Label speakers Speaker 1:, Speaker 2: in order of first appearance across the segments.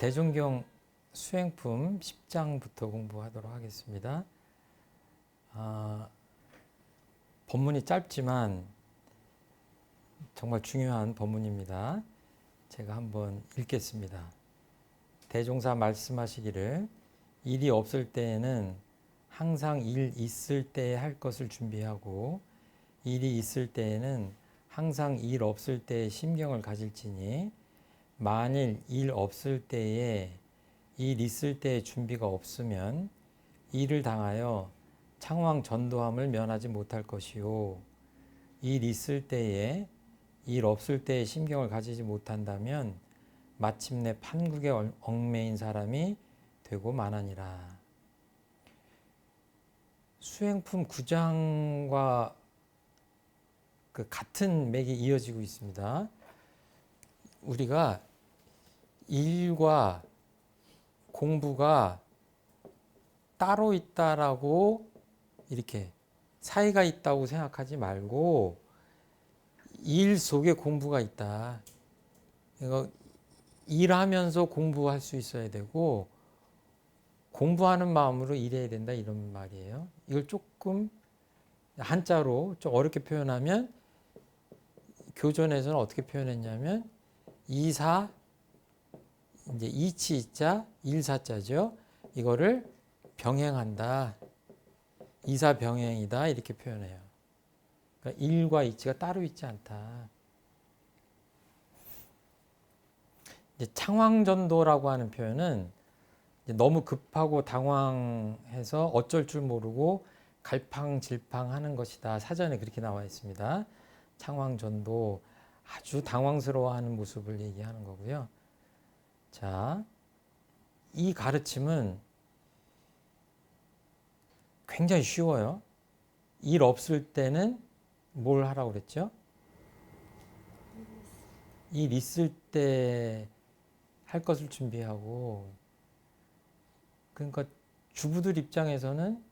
Speaker 1: 대종경 수행품 10장부터 공부하도록 하겠습니다. 본문이 짧지만 정말 중요한 본문입니다. 제가 한번 읽겠습니다. 대종사 말씀하시기를 일이 없을 때에는 항상 일 있을 때에 할 것을 준비하고 일이 있을 때에는 항상 일 없을 때에 심경을 가질지니 만일 일 없을 때에 일 있을 때에 준비가 없으면 일을 당하여 창왕 전도함을 면하지 못할 것이요 일 있을 때에 일 없을 때에 심경을 가지지 못한다면 마침내 판국에 얽매인 사람이 되고 마나니라. 수행품 9장과 그 같은 맥이 이어지고 있습니다. 우리가 일과 공부가 따로 있다라고 이렇게 사이가 있다고 생각하지 말고 일 속에 공부가 있다. 이거 일하면서 공부할 수 있어야 되고 공부하는 마음으로 일해야 된다 이런 말이에요. 이걸 조금 한자로 좀 어렵게 표현하면 교전에서는 어떻게 표현했냐면 이사 이제 이치 이자 일사자죠. 이거를 병행한다. 이사 병행이다 이렇게 표현해요. 그러니까 일과 이치가 따로 있지 않다. 이제 창왕전도라고 하는 표현은 이제 너무 급하고 당황해서 어쩔 줄 모르고 갈팡질팡하는 것이다. 사전에 그렇게 나와 있습니다. 창왕전도 아주 당황스러워하는 모습을 얘기하는 거고요. 자, 이 가르침은 굉장히 쉬워요. 일 없을 때는 뭘 하라고 그랬죠? 일 있을 때 할 것을 준비하고, 그러니까 주부들 입장에서는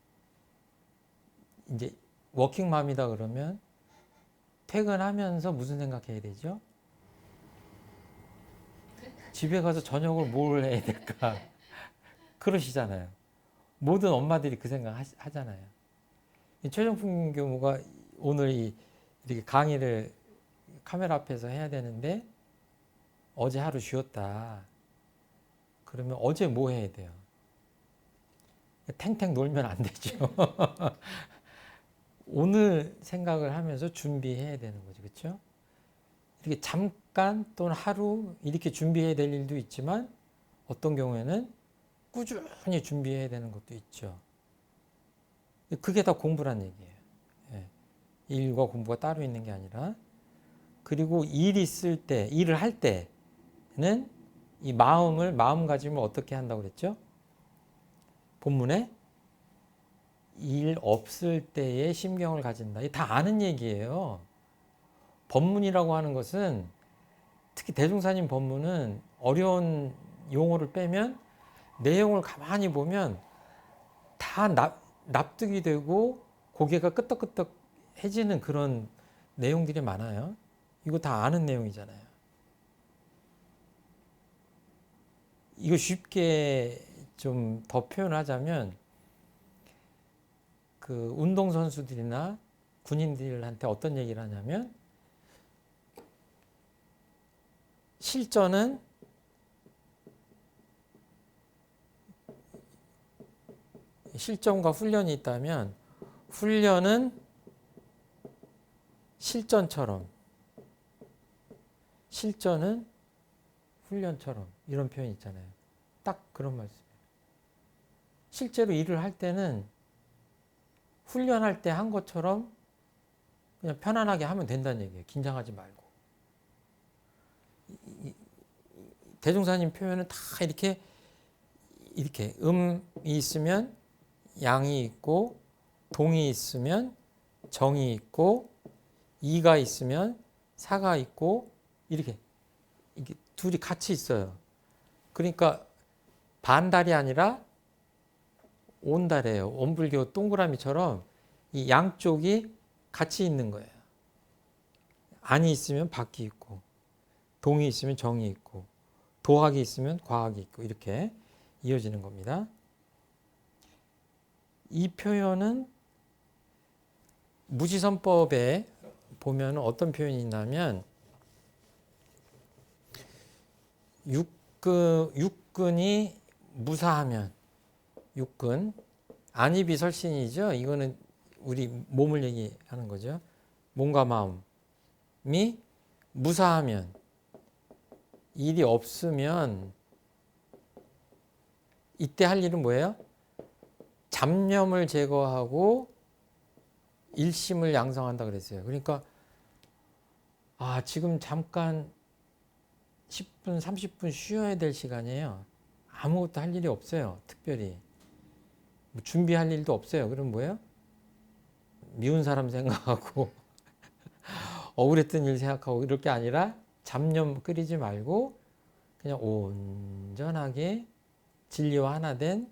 Speaker 1: 이제 워킹맘이다 그러면 퇴근하면서 무슨 생각해야 되죠? 집에 가서 저녁을 뭘 해야 될까? 그러시잖아요. 모든 엄마들이 그 생각 하잖아요. 최종품 교무가 오늘 이렇게 강의를 카메라 앞에서 해야 되는데 어제 하루 쉬었다. 그러면 어제 뭐 해야 돼요? 탱탱 놀면 안 되죠. 오늘 생각을 하면서 준비해야 되는 거죠. 그렇죠? 이렇게 잠깐 또는 하루 이렇게 준비해야 될 일도 있지만 어떤 경우에는 꾸준히 준비해야 되는 것도 있죠. 그게 다 공부란 얘기예요. 일과 공부가 따로 있는 게 아니라. 그리고 일이 있을 때, 일을 할 때는 이 마음가짐을 어떻게 한다고 그랬죠? 본문에 일 없을 때의 심경을 가진다. 이게 다 아는 얘기예요. 법문이라고 하는 것은 특히 대종사님 법문은 어려운 용어를 빼면 내용을 가만히 보면 다 납득이 되고 고개가 끄덕끄덕해지는 그런 내용들이 많아요. 이거 다 아는 내용이잖아요. 이거 쉽게 좀 더 표현하자면 그 운동선수들이나 군인들한테 어떤 얘기를 하냐면 실전과 훈련이 있다면 훈련은 실전처럼 실전은 훈련처럼 이런 표현이 있잖아요. 딱 그런 말씀이에요. 실제로 일을 할 때는 훈련할 때 한 것처럼 그냥 편안하게 하면 된다는 얘기예요. 긴장하지 말고. 대종사님 표현은 다 이렇게 음이 있으면 양이 있고 동이 있으면 정이 있고 이가 있으면 사가 있고 이렇게 둘이 같이 있어요. 그러니까 반달이 아니라 온달이에요. 온불교 동그라미처럼 이 양쪽이 같이 있는 거예요. 안이 있으면 밖이 있고 동이 있으면 정이 있고 도학이 있으면 과학이 있고 이렇게 이어지는 겁니다. 이 표현은 무지선법에 보면 어떤 표현이 있냐면 육근이 무사하면 육근 안입이 설신이죠. 이거는 우리 몸을 얘기하는 거죠. 몸과 마음이 무사하면 일이 없으면 이때 할 일은 뭐예요? 잡념을 제거하고 일심을 양성한다 그랬어요. 그러니까 지금 잠깐 10분, 30분 쉬어야 될 시간이에요. 아무것도 할 일이 없어요. 특별히. 뭐 준비할 일도 없어요. 그럼 뭐예요? 미운 사람 생각하고 억울했던 일 생각하고 이럴 게 아니라 잡념 끓이지 말고 그냥 온전하게 진리와 하나 된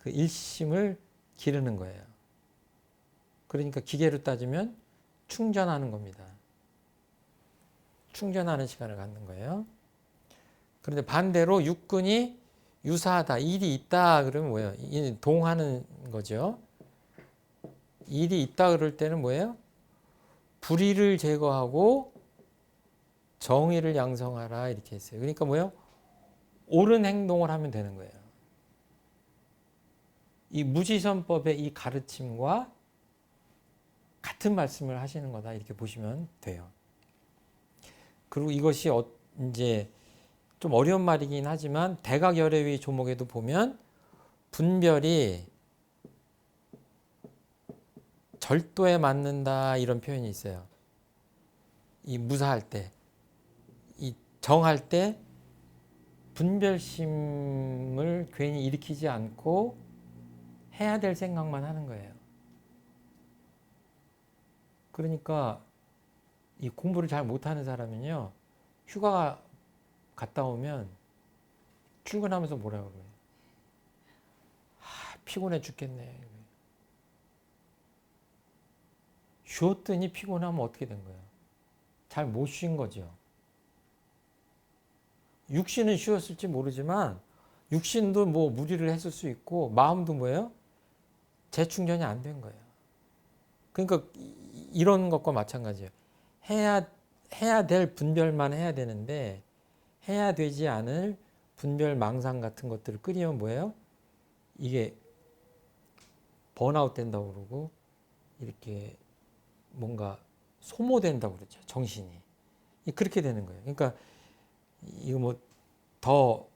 Speaker 1: 그 일심을 기르는 거예요. 그러니까 기계로 따지면 충전하는 겁니다. 충전하는 시간을 갖는 거예요. 그런데 반대로 육근이 유사하다, 일이 있다 그러면 뭐예요? 동하는 거죠. 일이 있다 그럴 때는 뭐예요? 불의를 제거하고 정의를 양성하라 이렇게 했어요. 그러니까 뭐예요? 옳은 행동을 하면 되는 거예요. 이 무지선법의 이 가르침과 같은 말씀을 하시는 거다 이렇게 보시면 돼요. 그리고 이것이 이제 좀 어려운 말이긴 하지만 대각열애위 조목에도 보면 분별이 절도에 맞는다 이런 표현이 있어요. 이 무사할 때, 이 정할 때 분별심을 괜히 일으키지 않고 해야 될 생각만 하는 거예요. 그러니까 이 공부를 잘 못하는 사람은요, 휴가 갔다 오면 출근하면서 뭐라고 그래요? 피곤해 죽겠네. 쉬었더니 피곤하면 어떻게 된 거예요? 잘 못 쉰 거죠. 육신은 쉬었을지 모르지만 육신도 뭐 무리를 했을 수 있고 마음도 뭐예요? 재충전이 안 된 거예요. 그러니까 이런 것과 마찬가지예요. 해야 될 분별만 해야 되는데 해야 되지 않을 분별 망상 같은 것들을 끓이면 뭐예요? 이게 번아웃 된다고 그러고 이렇게 뭔가 소모된다고 그러죠. 정신이. 그렇게 되는 거예요. 그러니까 이거 뭐 더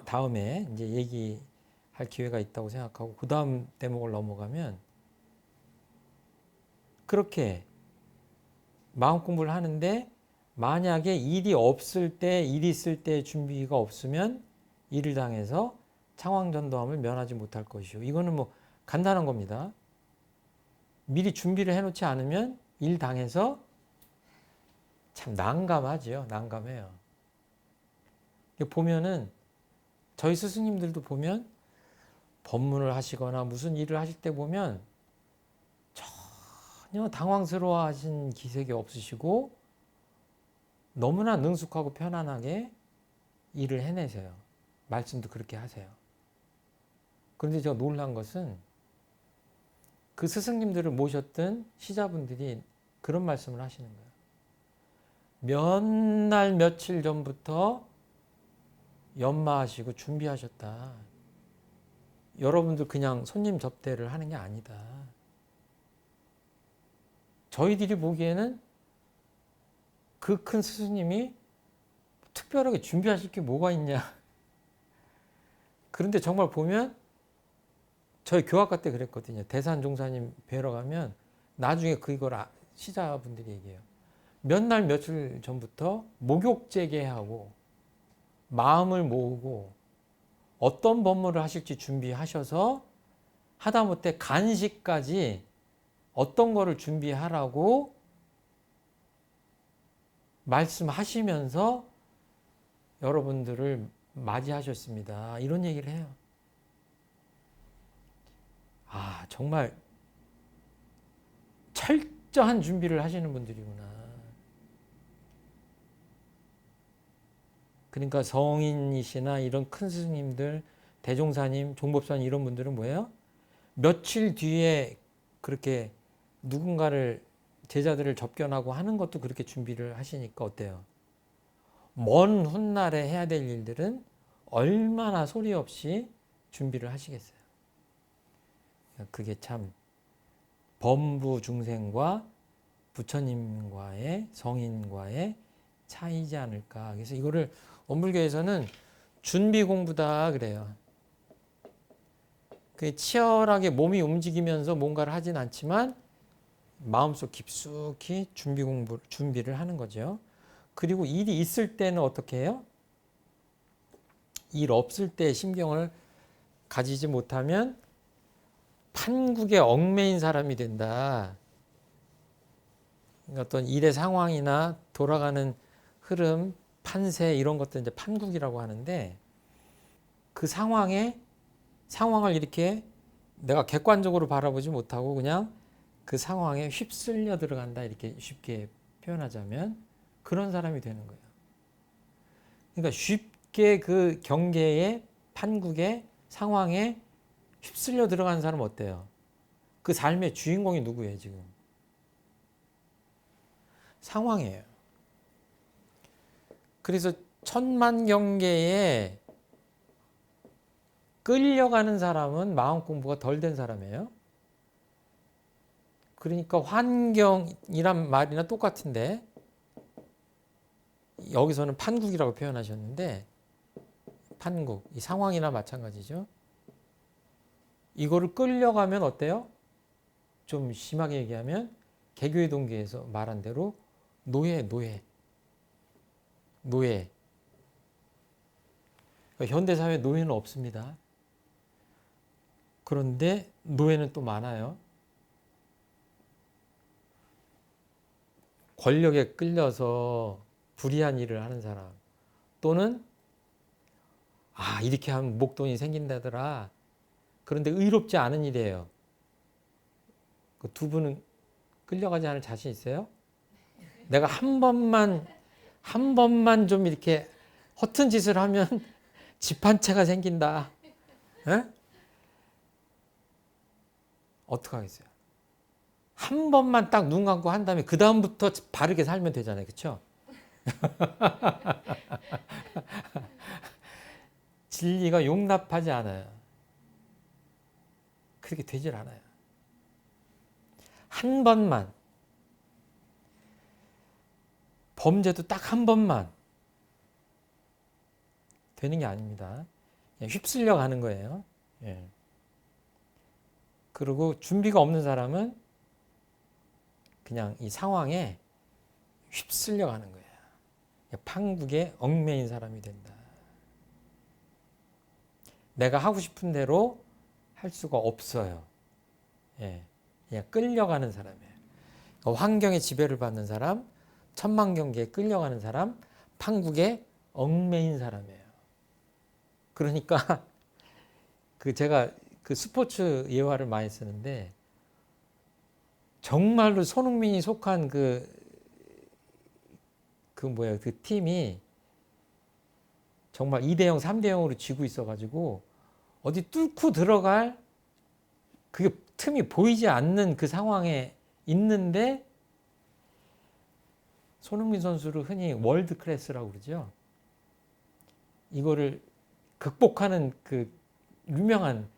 Speaker 1: 다음에 이제 얘기할 기회가 있다고 생각하고 그 다음 대목을 넘어가면 그렇게 마음 공부를 하는데 만약에 일이 없을 때, 일이 있을 때 준비가 없으면 일을 당해서 창왕전도함을 면하지 못할 것이요. 이거는 뭐 간단한 겁니다. 미리 준비를 해놓지 않으면 일 당해서 참 난감하죠. 난감해요. 보면은 저희 스승님들도 보면 법문을 하시거나 무슨 일을 하실 때 보면 전혀 당황스러워 하신 기색이 없으시고 너무나 능숙하고 편안하게 일을 해내세요. 말씀도 그렇게 하세요. 그런데 제가 놀란 것은 그 스승님들을 모셨던 시자분들이 그런 말씀을 하시는 거예요. 몇 날 며칠 전부터 연마하시고 준비하셨다. 여러분들 그냥 손님 접대를 하는 게 아니다. 저희들이 보기에는 그 큰 스승님이 특별하게 준비하실 게 뭐가 있냐. 그런데 정말 보면 저희 교학과 때 그랬거든요. 대산종사님 뵈러 가면 나중에 그걸 시자분들이 얘기해요. 몇 날 며칠 전부터 목욕재개하고 마음을 모으고 어떤 법문을 하실지 준비하셔서 하다못해 간식까지 어떤 거를 준비하라고 말씀하시면서 여러분들을 맞이하셨습니다. 이런 얘기를 해요. 정말 철저한 준비를 하시는 분들이구나. 그러니까 성인이시나 이런 큰 스님들, 대종사님, 종법사님 이런 분들은 뭐예요? 며칠 뒤에 그렇게 누군가를 제자들을 접견하고 하는 것도 그렇게 준비를 하시니까 어때요? 먼 훗날에 해야 될 일들은 얼마나 소리 없이 준비를 하시겠어요. 그게 참 범부 중생과 부처님과의 성인과의 차이지 않을까. 그래서 이거를 원불교에서는 준비 공부다 그래요. 그 치열하게 몸이 움직이면서 뭔가를 하진 않지만 마음속 깊숙이 준비를 하는 거죠. 그리고 일이 있을 때는 어떻게 해요? 일 없을 때 심경을 가지지 못하면 판국에 얽매인 사람이 된다. 어떤 일의 상황이나 돌아가는 흐름, 판세 이런 것들 이제 판국이라고 하는데 그 상황을 이렇게 내가 객관적으로 바라보지 못하고 그냥 그 상황에 휩쓸려 들어간다 이렇게 쉽게 표현하자면 그런 사람이 되는 거예요. 그러니까 쉽게 그 경계의 판국의 상황에 휩쓸려 들어가는 사람은 어때요? 그 삶의 주인공이 누구예요 지금? 상황이에요. 그래서 천만경계에 끌려가는 사람은 마음 공부가 덜 된 사람이에요. 그러니까 환경이란 말이나 똑같은데 여기서는 판국이라고 표현하셨는데 판국, 이 상황이나 마찬가지죠. 이거를 끌려가면 어때요? 좀 심하게 얘기하면 개교의 동기에서 말한 대로 노예. 그러니까 현대사회에 노예는 없습니다. 그런데 노예는 또 많아요. 권력에 끌려서 불의한 일을 하는 사람 또는 이렇게 하면 목돈이 생긴다더라. 그런데 의롭지 않은 일이에요. 그 두 분은 끌려가지 않을 자신 있어요? 내가 한 번만 좀 이렇게 허튼 짓을 하면 집 한 채가 생긴다. 에? 어떡하겠어요? 한 번만 딱 눈 감고 한 다음에 그 다음부터 바르게 살면 되잖아요. 그렇죠? 진리가 용납하지 않아요. 그렇게 되질 않아요. 한 번만 범죄도 딱 한 번만 되는 게 아닙니다. 휩쓸려 가는 거예요. 예. 그리고 준비가 없는 사람은 그냥 이 상황에 휩쓸려 가는 거예요. 판국에 얽매인 사람이 된다. 내가 하고 싶은 대로 할 수가 없어요. 예. 그냥 끌려가는 사람이에요. 환경의 지배를 받는 사람, 천만경계에 끌려가는 사람, 판국에 얽매인 사람이에요. 그러니까 제가 그 스포츠 예화를 많이 쓰는데 정말로 손흥민이 속한 그 팀이 정말 2대0, 3대0으로 지고 있어가지고 어디 뚫고 들어갈 그게 틈이 보이지 않는 그 상황에 있는데 손흥민 선수를 흔히 월드 클래스라고 그러죠. 이거를 극복하는 그 유명한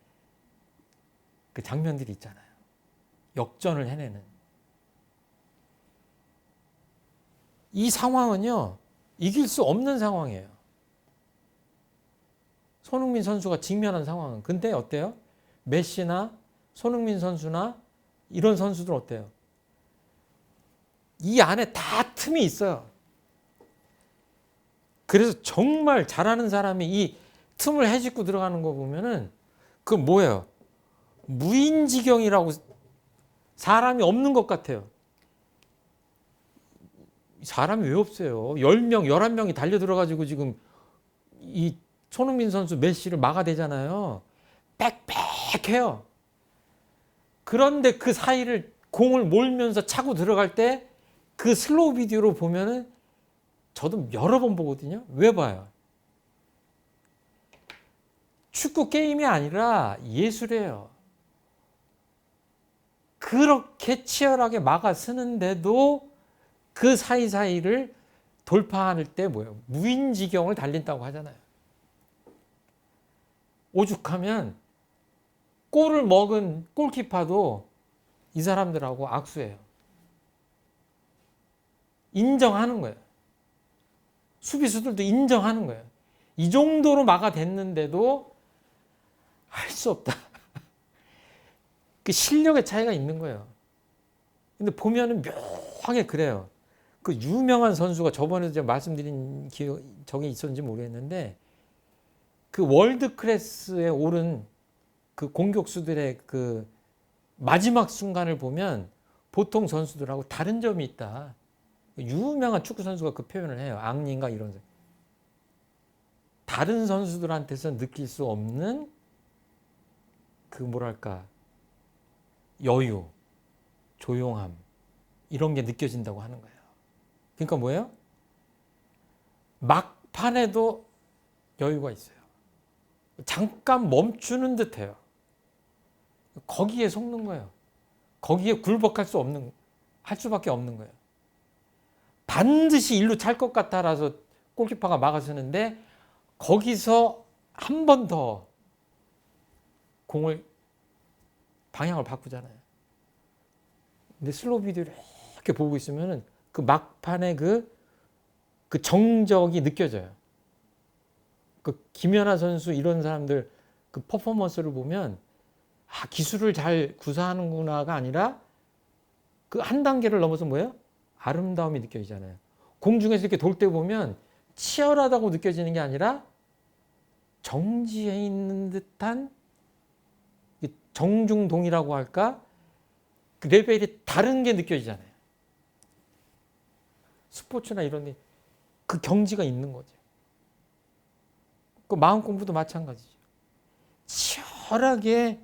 Speaker 1: 그 장면들이 있잖아요. 역전을 해내는. 이 상황은요, 이길 수 없는 상황이에요. 손흥민 선수가 직면한 상황은. 근데 어때요? 메시나 손흥민 선수나 이런 선수들 어때요? 이 안에 다 틈이 있어요. 그래서 정말 잘하는 사람이 이 틈을 헤집고 들어가는 거 보면은 그건 뭐예요? 무인지경이라고 사람이 없는 것 같아요. 사람이 왜 없어요? 10명, 11명이 달려들어가지고 지금 이 손흥민 선수 메시를 막아대잖아요. 빽빽해요. 그런데 그 사이를 공을 몰면서 차고 들어갈 때 그 슬로우 비디오로 보면은 저도 여러 번 보거든요. 왜 봐요? 축구 게임이 아니라 예술이에요. 그렇게 치열하게 막아 쓰는데도 그 사이사이를 돌파할 때 뭐예요? 무인지경을 달린다고 하잖아요. 오죽하면 골을 먹은 골키퍼도 이 사람들하고 악수해요. 인정하는 거예요. 수비수들도 인정하는 거예요. 이 정도로 막아댔는데도 할 수 없다. 그 실력의 차이가 있는 거예요. 근데 보면은 묘하게 그래요. 그 유명한 선수가 저번에도 제가 말씀드린 적이 있었는지 모르겠는데 그 월드 클래스에 오른 그 공격수들의 그 마지막 순간을 보면 보통 선수들하고 다른 점이 있다. 유명한 축구 선수가 그 표현을 해요. 앙리인가 이런. 다른 선수들한테서 느낄 수 없는 그 뭐랄까 여유, 조용함 이런 게 느껴진다고 하는 거예요. 그러니까 뭐예요? 막판에도 여유가 있어요. 잠깐 멈추는 듯해요. 거기에 속는 거예요. 거기에 굴복할 수 없는, 할 수밖에 없는 거예요. 반드시 일로 찰 것 같아라서 골키퍼가 막아서는데 거기서 한 번 더 공을 방향을 바꾸잖아요. 근데 슬로우 비디오를 이렇게 보고 있으면은 그 막판에 그 정적이 느껴져요. 그 김연아 선수 이런 사람들 그 퍼포먼스를 보면 아, 기술을 잘 구사하는구나가 아니라 그 한 단계를 넘어서 뭐예요? 아름다움이 느껴지잖아요. 공중에서 이렇게 돌 때 보면 치열하다고 느껴지는 게 아니라 정지해 있는 듯한 정중동이라고 할까? 그 레벨이 다른 게 느껴지잖아요. 스포츠나 이런 데 그 경지가 있는 거죠. 그 마음 공부도 마찬가지죠. 치열하게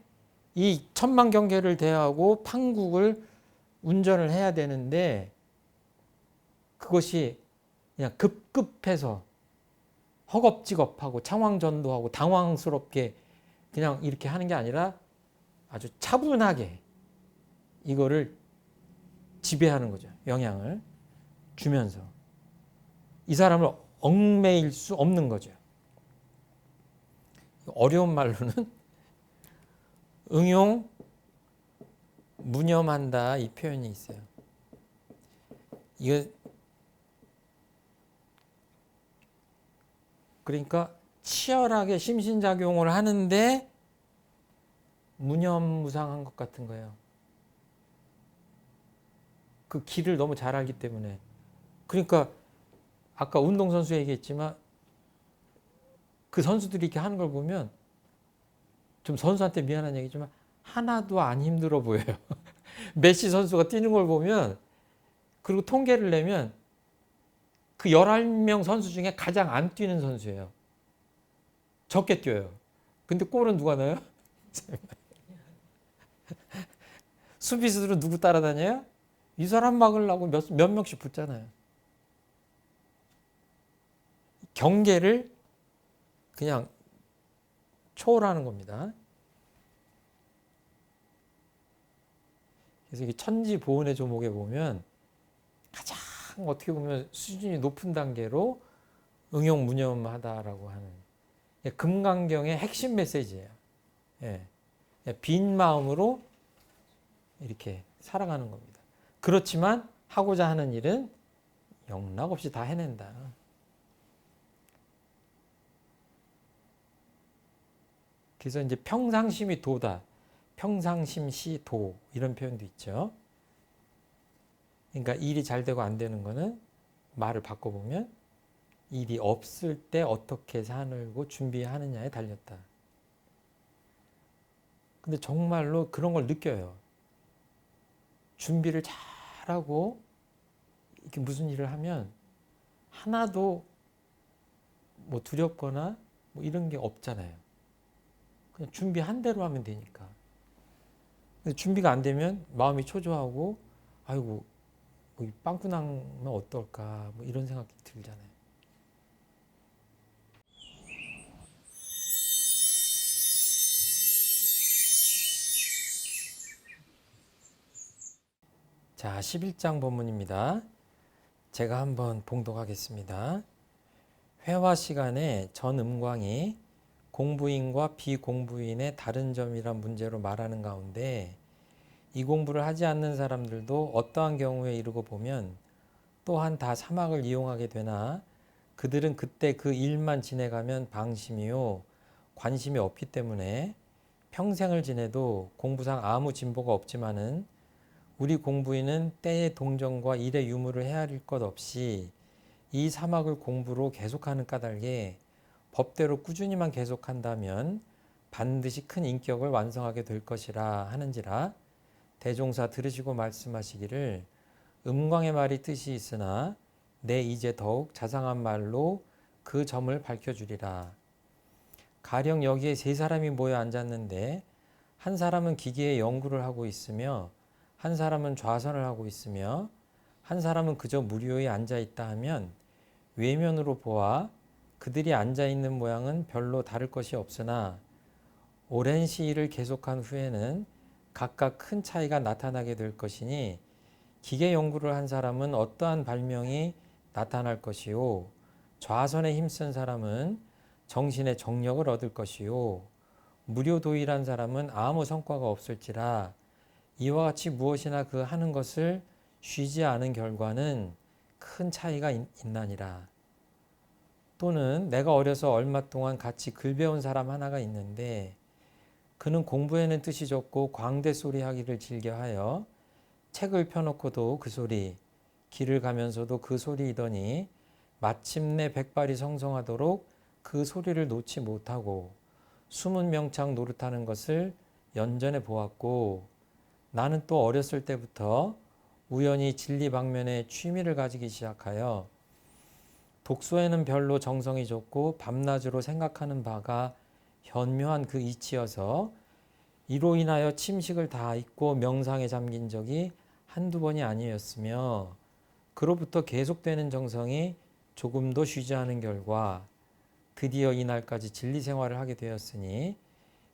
Speaker 1: 이 천만 경계를 대하고 판국을 운전을 해야 되는데 그것이 그냥 급급해서 허겁지겁하고 창왕전도하고 당황스럽게 그냥 이렇게 하는 게 아니라 아주 차분하게 이거를 지배하는 거죠. 영향을 주면서. 이 사람을 얽매일 수 없는 거죠. 어려운 말로는 응용, 무념한다 이 표현이 있어요. 이거 그러니까 치열하게 심신작용을 하는데 무념무상한 것 같은 거예요. 그 길을 너무 잘 알기 때문에. 그러니까 아까 운동선수 얘기했지만 그 선수들이 이렇게 하는 걸 보면 좀 선수한테 미안한 얘기지만 하나도 안 힘들어 보여요. 메시 선수가 뛰는 걸 보면 그리고 통계를 내면 그 11명 선수 중에 가장 안 뛰는 선수예요. 적게 뛰어요. 근데 골은 누가 넣어요? 수비수들은 누구 따라다녀요? 이 사람 막으려고 몇 명씩 붙잖아요. 경계를 그냥 초월하는 겁니다. 그래서 이 천지보은의 조목에 보면 가장 어떻게 보면 수준이 높은 단계로 응용무념하다라고 하는 금강경의 핵심 메시지예요. 예. 빈 마음으로 이렇게 살아가는 겁니다. 그렇지만 하고자 하는 일은 영락없이 다 해낸다. 그래서 이제 평상심이 도다. 평상심시 도 이런 표현도 있죠. 그러니까 일이 잘 되고 안 되는 거는 말을 바꿔보면 일이 없을 때 어떻게 살고 준비하느냐에 달렸다. 근데 정말로 그런 걸 느껴요. 준비를 잘하고 이렇게 무슨 일을 하면 하나도 뭐 두렵거나 뭐 이런 게 없잖아요. 그냥 준비한 대로 하면 되니까. 근데 준비가 안 되면 마음이 초조하고 아이고 빵꾸 나면 어떨까 뭐 이런 생각이 들잖아요. 자, 11장 본문입니다. 제가 한번 봉독하겠습니다. 회화 시간에 전 음광이 공부인과 비공부인의 다른 점이란 문제로 말하는 가운데 이 공부를 하지 않는 사람들도 어떠한 경우에 이르고 보면 또한 다 사막을 이용하게 되나 그들은 그때 그 일만 지내가면 방심이요 관심이 없기 때문에 평생을 지내도 공부상 아무 진보가 없지만은 우리 공부인은 때의 동정과 일의 유무를 헤아릴 것 없이 이 사막을 공부로 계속하는 까닭에 법대로 꾸준히만 계속한다면 반드시 큰 인격을 완성하게 될 것이라 하는지라. 대종사 들으시고 말씀하시기를 음광의 말이 뜻이 있으나 내 이제 더욱 자상한 말로 그 점을 밝혀주리라. 가령 여기에 세 사람이 모여 앉았는데 한 사람은 기계의 연구를 하고 있으며 한 사람은 좌선을 하고 있으며 한 사람은 그저 무료에 앉아 있다 하면 외면으로 보아 그들이 앉아 있는 모양은 별로 다를 것이 없으나 오랜 시일을 계속한 후에는 각각 큰 차이가 나타나게 될 것이니 기계 연구를 한 사람은 어떠한 발명이 나타날 것이요 좌선에 힘쓴 사람은 정신의 정력을 얻을 것이요 무료도일한 사람은 아무 성과가 없을지라. 이와 같이 무엇이나 그 하는 것을 쉬지 않은 결과는 큰 차이가 있나니라. 또는 내가 어려서 얼마 동안 같이 글 배운 사람 하나가 있는데 그는 공부에는 뜻이 적고 광대 소리 하기를 즐겨하여 책을 펴놓고도 그 소리, 길을 가면서도 그 소리이더니 마침내 백발이 성성하도록 그 소리를 놓지 못하고 숨은 명창 노릇하는 것을 연전해 보았고 나는 또 어렸을 때부터 우연히 진리 방면에 취미를 가지기 시작하여 독서에는 별로 정성이 좋고 밤낮으로 생각하는 바가 현묘한 그 이치여서 이로 인하여 침식을 다 잊고 명상에 잠긴 적이 한두 번이 아니었으며 그로부터 계속되는 정성이 조금도 쉬지 않은 결과 드디어 이날까지 진리 생활을 하게 되었으니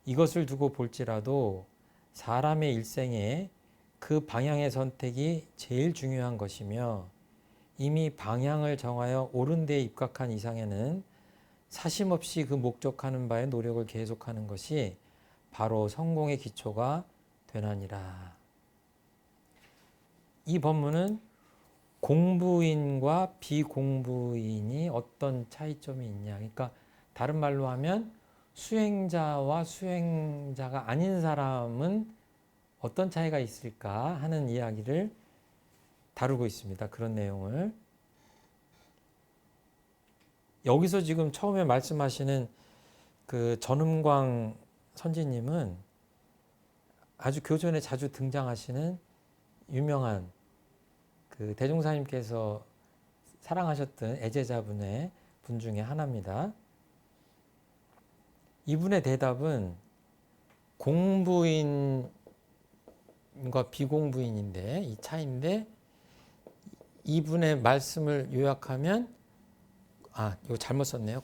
Speaker 1: 이것을 두고 볼지라도 사람의 일생에 그 방향의 선택이 제일 중요한 것이며 이미 방향을 정하여 옳은 데에 입각한 이상에는 사심없이 그 목적하는 바에 노력을 계속하는 것이 바로 성공의 기초가 되나니라. 이 본문은 공부인과 비공부인이 어떤 차이점이 있냐. 그러니까 다른 말로 하면 수행자와 수행자가 아닌 사람은 어떤 차이가 있을까 하는 이야기를 다루고 있습니다. 그런 내용을. 여기서 지금 처음에 말씀하시는 그 전음광 선지님은 아주 교전에 자주 등장하시는 유명한 그 대종사님께서 사랑하셨던 애제자분의 분 중에 하나입니다. 이분의 대답은 공부인과 비공부인인데 이 차이인데 이분의 말씀을 요약하면 이거 잘못 썼네요.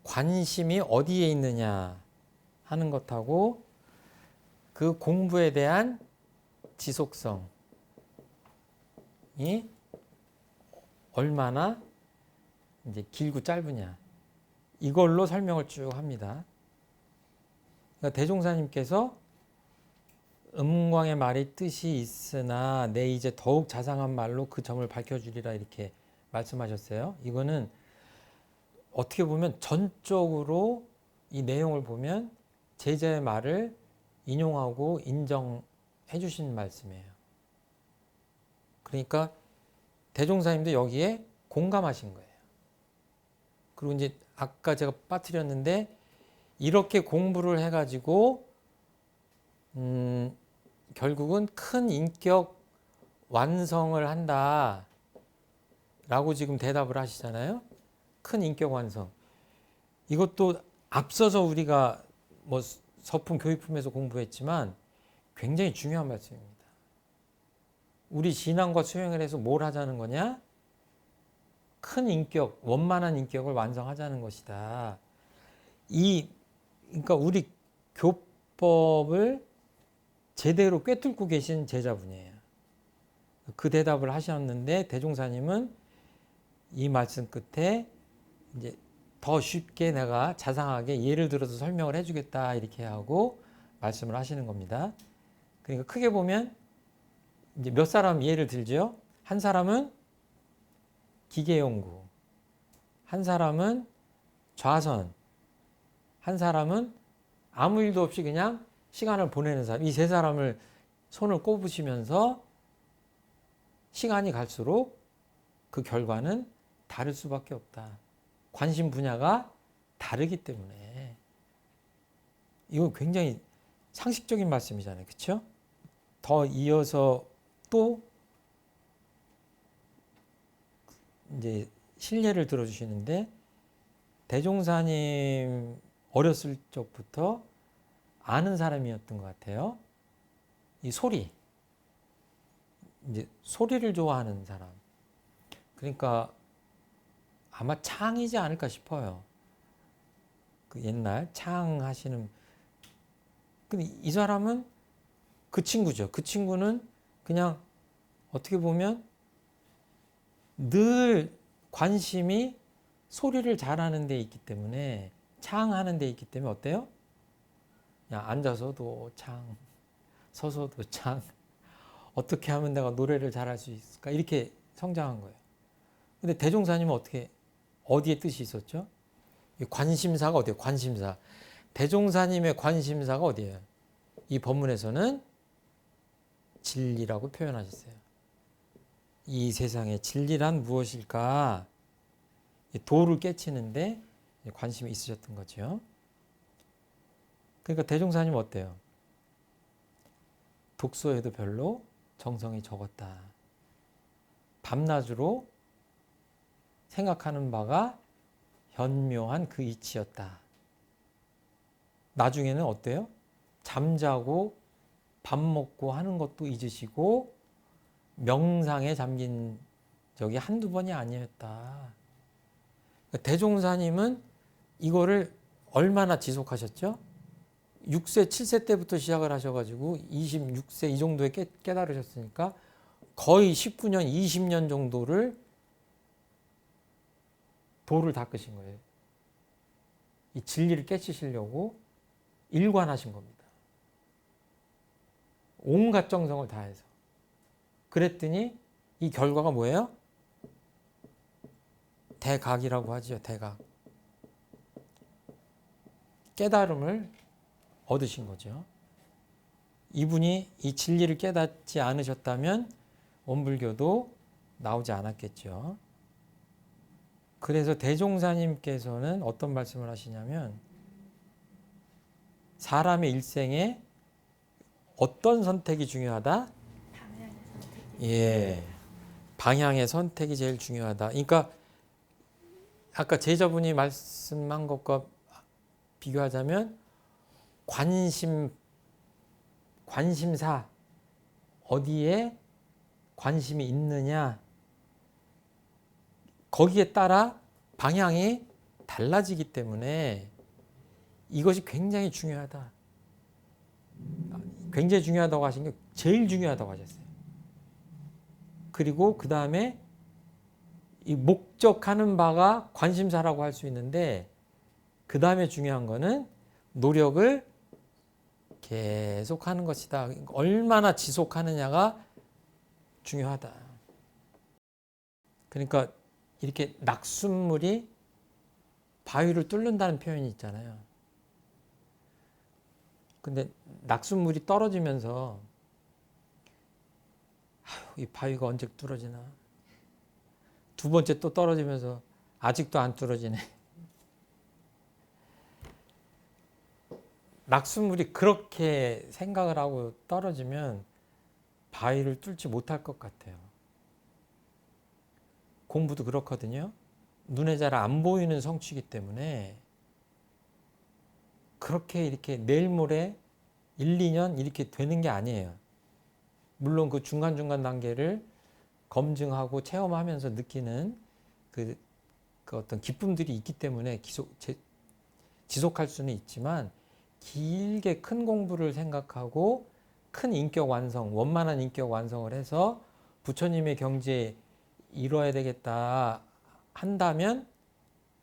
Speaker 1: 관심이 어디에 있느냐 하는 것하고 그 공부에 대한 지속성이 얼마나 이제 길고 짧으냐 이걸로 설명을 쭉 합니다. 그러니까 대종사님께서 음광의 말이 뜻이 있으나 내 이제 더욱 자상한 말로 그 점을 밝혀주리라 이렇게 말씀하셨어요. 이거는 어떻게 보면 전적으로 이 내용을 보면 제자의 말을 인용하고 인정해 주신 말씀이에요. 그러니까 대종사님도 여기에 공감하신 거예요. 그리고 이제 아까 제가 빠뜨렸는데 이렇게 공부를 해가지고 결국은 큰 인격 완성을 한다 라고 지금 대답을 하시잖아요. 큰 인격 완성. 이것도 앞서서 우리가 뭐 서품 교육품에서 공부했지만 굉장히 중요한 말씀입니다. 우리 신앙과 수행을 해서 뭘 하자는 거냐? 큰 인격, 원만한 인격을 완성하자는 것이다. 그러니까 우리 교법을 제대로 꿰뚫고 계신 제자분이에요. 그 대답을 하셨는데 대종사님은 이 말씀 끝에 이제 더 쉽게 내가 자상하게 예를 들어서 설명을 해주겠다 이렇게 하고 말씀을 하시는 겁니다. 그러니까 크게 보면 이제 몇 사람 예를 들죠. 한 사람은 기계연구, 한 사람은 좌선, 한 사람은 아무 일도 없이 그냥 시간을 보내는 사람. 이 세 사람을 손을 꼽으시면서 시간이 갈수록 그 결과는 다를 수밖에 없다. 관심 분야가 다르기 때문에. 이거 굉장히 상식적인 말씀이잖아요. 그렇죠? 더 이어서 또 이제 실례를 들어주시는데 대종사님 어렸을 적부터 아는 사람이었던 것 같아요. 이 소리. 이제 소리를 좋아하는 사람. 그러니까 아마 창이지 않을까 싶어요. 그 옛날 창 하시는. 근데 이 사람은 그 친구죠. 그 친구는 그냥 어떻게 보면 늘 관심이 소리를 잘하는 데 있기 때문에 창하는 데 있기 때문에 어때요? 그냥 앉아서도 창, 서서도 창. 어떻게 하면 내가 노래를 잘할 수 있을까? 이렇게 성장한 거예요. 근데 대종사님은 어디에 뜻이 있었죠? 관심사가 어디예요? 관심사. 대종사님의 관심사가 어디예요? 이 본문에서는 진리라고 표현하셨어요. 이 세상의 진리란 무엇일까? 도를 깨치는데 관심이 있으셨던 거죠. 그러니까 대종사님은 어때요? 독서에도 별로 정성이 적었다. 밤낮으로 생각하는 바가 현묘한 그 이치였다. 나중에는 어때요? 잠자고 밥 먹고 하는 것도 잊으시고 명상에 잠긴 적이 한두 번이 아니었다. 대종사님은 이거를 얼마나 지속하셨죠? 6세, 7세 때부터 시작을 하셔가지고 26세 이 정도에 깨달으셨으니까 거의 19년, 20년 정도를 도를 닦으신 거예요. 이 진리를 깨치시려고 일관하신 겁니다. 온갖 정성을 다해서. 그랬더니 이 결과가 뭐예요? 대각이라고 하죠. 대각. 깨달음을 얻으신 거죠. 이분이 이 진리를 깨닫지 않으셨다면 원불교도 나오지 않았겠죠. 그래서 대종사님께서는 어떤 말씀을 하시냐면 사람의 일생에 어떤 선택이 중요하다? 예, 방향의 선택이 제일 중요하다. 그러니까 아까 제자분이 말씀한 것과 비교하자면 관심사, 어디에 관심이 있느냐, 거기에 따라 방향이 달라지기 때문에 이것이 굉장히 중요하다. 굉장히 중요하다고 하신 게 제일 중요하다고 하셨어요. 그리고 그 다음에 이 목적하는 바가 관심사라고 할 수 있는데 그 다음에 중요한 거는 노력을 계속하는 것이다. 얼마나 지속하느냐가 중요하다. 그러니까 이렇게 낙숫물이 바위를 뚫는다는 표현이 있잖아요. 근데 낙숫물이 떨어지면서 이 바위가 언제 뚫어지나. 두 번째 또 떨어지면서 아직도 안 뚫어지네. 낙숫물이 그렇게 생각을 하고 떨어지면 바위를 뚫지 못할 것 같아요. 공부도 그렇거든요. 눈에 잘 안 보이는 성취이기 때문에 그렇게 이렇게 내일 모레 1, 2년 이렇게 되는 게 아니에요. 물론 그 중간중간 단계를 검증하고 체험하면서 느끼는 그 어떤 기쁨들이 있기 때문에 지속할 수는 있지만 길게 큰 공부를 생각하고 큰 인격 완성, 원만한 인격 완성을 해서 부처님의 경지에 이뤄야 되겠다 한다면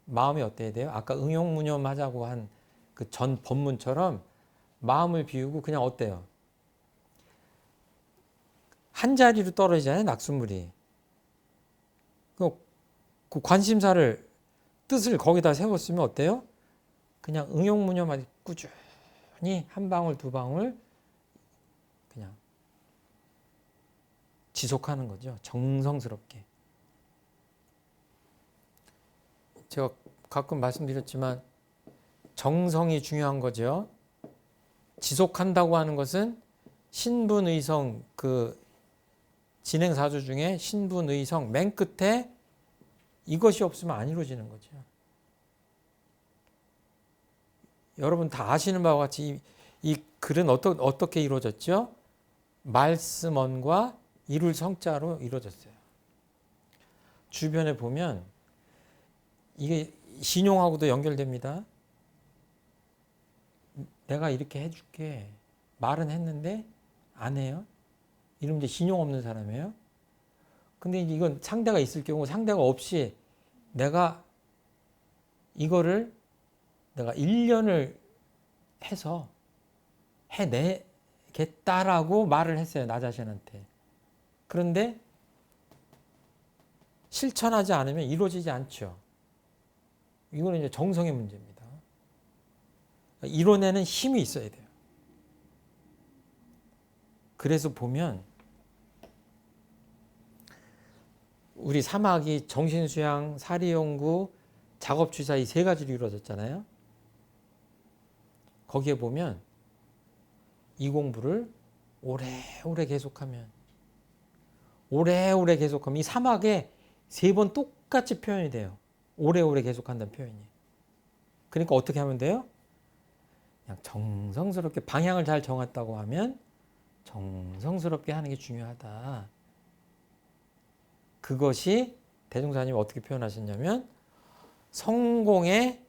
Speaker 1: 마음이 어때야 돼요? 아까 응용무념하자고 한 그 전 법문처럼 마음을 비우고 그냥 어때요? 한 자리로 떨어지잖아요, 낙수물이. 그 관심사를, 뜻을 거기다 세웠으면 어때요? 그냥 응용무념하듯이 꾸준히 한 방울 두 방울 그냥 지속하는 거죠. 정성스럽게. 제가 가끔 말씀드렸지만 정성이 중요한 거죠. 지속한다고 하는 것은 신분의성, 그 진행사주 중에 신분의성 맨 끝에 이것이 없으면 안 이루어지는 거죠. 여러분 다 아시는 바와 같이 이 글은 어떻게 이루어졌죠? 말씀언과 이룰 성자로 이루어졌어요. 주변에 보면 이게 신용하고도 연결됩니다. 내가 이렇게 해줄게. 말은 했는데 안 해요. 이러면 이제 신용 없는 사람이에요. 근데 이건 상대가 있을 경우 상대가 없이 내가 이거를 내가 1년을 해서 해내겠다라고 말을 했어요. 나 자신한테. 그런데 실천하지 않으면 이루어지지 않죠. 이거는 이제 정성의 문제입니다. 이뤄내는 힘이 있어야 돼요. 그래서 보면 우리 사막이 정신수양, 사리연구, 작업주사 이 세 가지로 이루어졌잖아요. 거기에 보면 이 공부를 오래오래 계속하면 이 사막에 세 번 똑같이 표현이 돼요. 오래오래 계속한다는 표현이. 그러니까 어떻게 하면 돼요? 그냥 정성스럽게 방향을 잘 정했다고 하면 정성스럽게 하는 게 중요하다. 그것이 대종사님이 어떻게 표현하셨냐면 성공의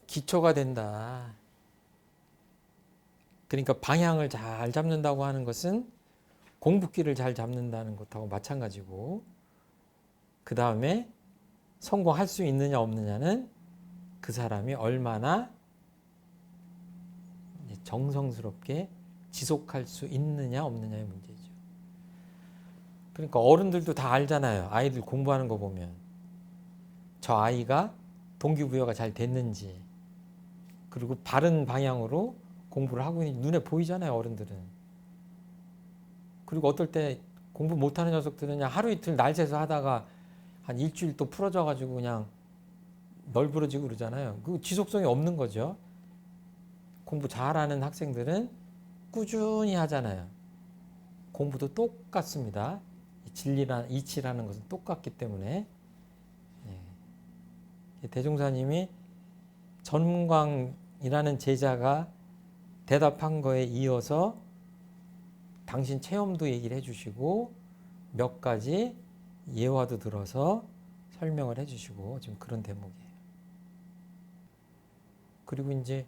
Speaker 1: 기초가 된다. 그러니까 방향을 잘 잡는다고 하는 것은 공부기를 잘 잡는다는 것하고 마찬가지고, 그 다음에 성공할 수 있느냐 없느냐는 그 사람이 얼마나 정성스럽게 지속할 수 있느냐 없느냐의 문제죠. 그러니까 어른들도 다 알잖아요. 아이들 공부하는 거 보면 저 아이가 동기부여가 잘 됐는지, 그리고 바른 방향으로 공부를 하고 있는지 눈에 보이잖아요, 어른들은. 그리고 어떨 때 공부 못하는 녀석들은 그냥 하루 이틀 날 새서 하다가 한 일주일 또 풀어져가지고 그냥 널브러지고 그러잖아요. 그 지속성이 없는 거죠. 공부 잘하는 학생들은 꾸준히 하잖아요. 공부도 똑같습니다. 진리란 이치라는 것은 똑같기 때문에. 대종사님이 전광이라는 제자가 대답한 거에 이어서 당신 체험도 얘기를 해주시고 몇 가지 예화도 들어서 설명을 해주시고 지금 그런 대목이에요. 그리고 이제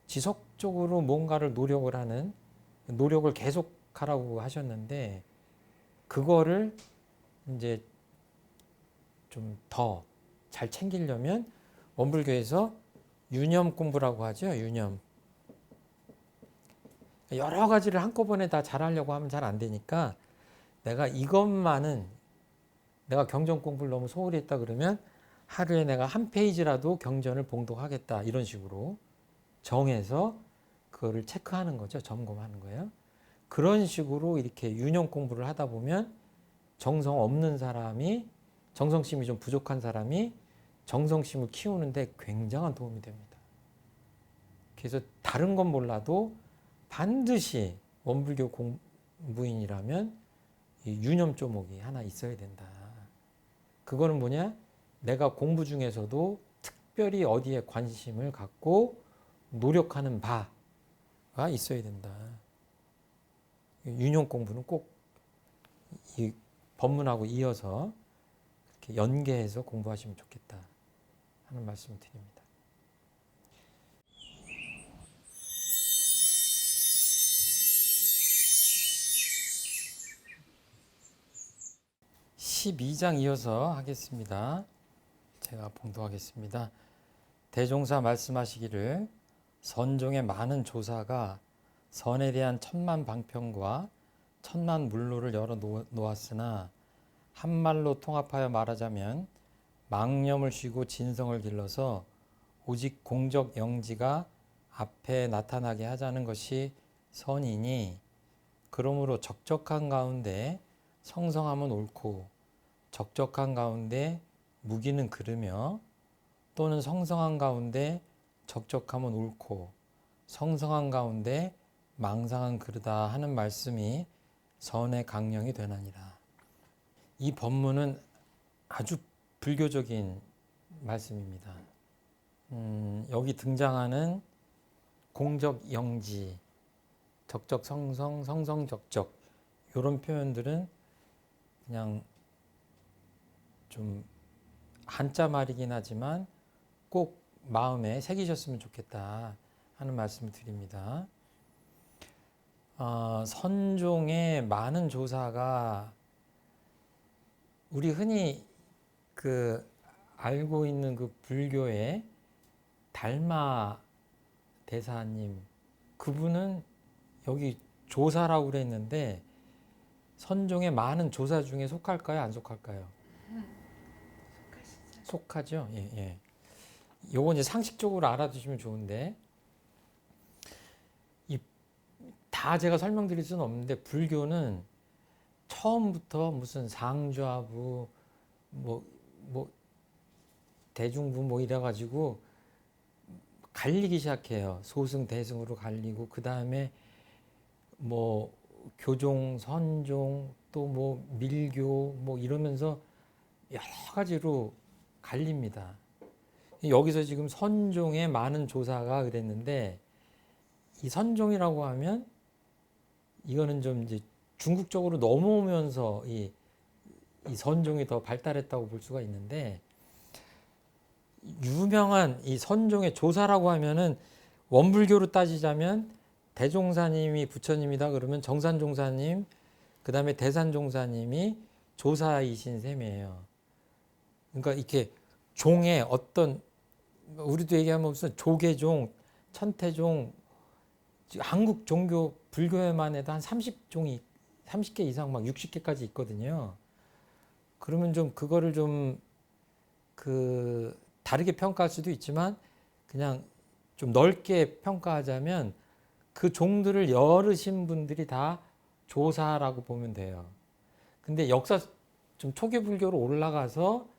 Speaker 1: 지속적으로 뭔가를 노력을 계속하라고 하셨는데, 그거를 이제 좀 더 잘 챙기려면 원불교에서 유념 공부라고 하죠. 유념. 여러 가지를 한꺼번에 다 잘하려고 하면 잘 안 되니까 내가 경전 공부를 너무 소홀히 했다 그러면 하루에 내가 한 페이지라도 경전을 봉독하겠다, 이런 식으로 정해서 그거를 체크하는 거죠. 점검하는 거예요. 그런 식으로 이렇게 유념 공부를 하다 보면 정성 없는 사람이, 정성심이 좀 부족한 사람이 정성심을 키우는데 굉장한 도움이 됩니다. 그래서 다른 건 몰라도 반드시 원불교 공부인이라면 이 유념 조목이 하나 있어야 된다. 그거는 뭐냐? 내가 공부 중에서도 특별히 어디에 관심을 갖고 노력하는 바가 있어야 된다. 유념 공부는 꼭 이 법문하고 이어서 이렇게 연계해서 공부하시면 좋겠다 하는 말씀을 드립니다. 12장 이어서 하겠습니다. 제가 봉독하겠습니다. 대종사 말씀하시기를 선종의 많은 조사가 선에 대한 천만 방편과 천만 물로를 열어 놓았으나 한말로 통합하여 말하자면 망념을 쉬고 진성을 길러서 오직 공적 영지가 앞에 나타나게 하자는 것이 선이니 그러므로 적적한 가운데 성성함은 옳고 적적한 가운데 무기는 그르며 또는 성성한 가운데 적적함은 옳고 성성한 가운데 망상은 그르다 하는 말씀이 선의 강령이 되나니라. 이 법문은 아주 불교적인 말씀입니다. 여기 등장하는 공적 영지, 적적 성성, 성성 적적 이런 표현들은 그냥 좀 한자 말이긴 하지만 꼭 마음에 새기셨으면 좋겠다 하는 말씀을 드립니다. 선종의 많은 조사가 우리 흔히 알고 있는 그 불교의 달마 대사님, 그분은 여기 조사라고 그랬는데 선종의 많은 조사 중에 속할까요? 안 속할까요? 속하죠. 예. 요거 이제 상식적으로 알아두시면 좋은데 다 제가 설명드릴 수는 없는데 불교는 처음부터 무슨 상좌부 뭐 대중부 뭐 이래가지고 갈리기 시작해요. 소승 대승으로 갈리고 그 다음에 뭐 교종 선종 또 뭐 밀교 뭐 이러면서 여러 가지로 갈립니다. 여기서 지금 선종의 많은 조사가 그랬는데 이 선종이라고 하면 이거는 좀 이제 중국적으로 넘어오면서 이 선종이 더 발달했다고 볼 수가 있는데 유명한 이 선종의 조사라고 하면은 원불교로 따지자면 대종사님이 부처님이다 그러면 정산종사님 그 다음에 대산종사님이 조사이신 셈이에요. 그러니까 이렇게 종의 어떤 우리도 얘기하면 무슨 조계종, 천태종 한국 종교 불교에만 해도 한 30종이 30개 이상 막 60개까지 있거든요. 그러면 좀 그거를 좀 다르게 평가할 수도 있지만 그냥 좀 넓게 평가하자면 그 종들을 열으신 분들이 다 조사라고 보면 돼요. 근데 역사 좀 초기 불교로 올라가서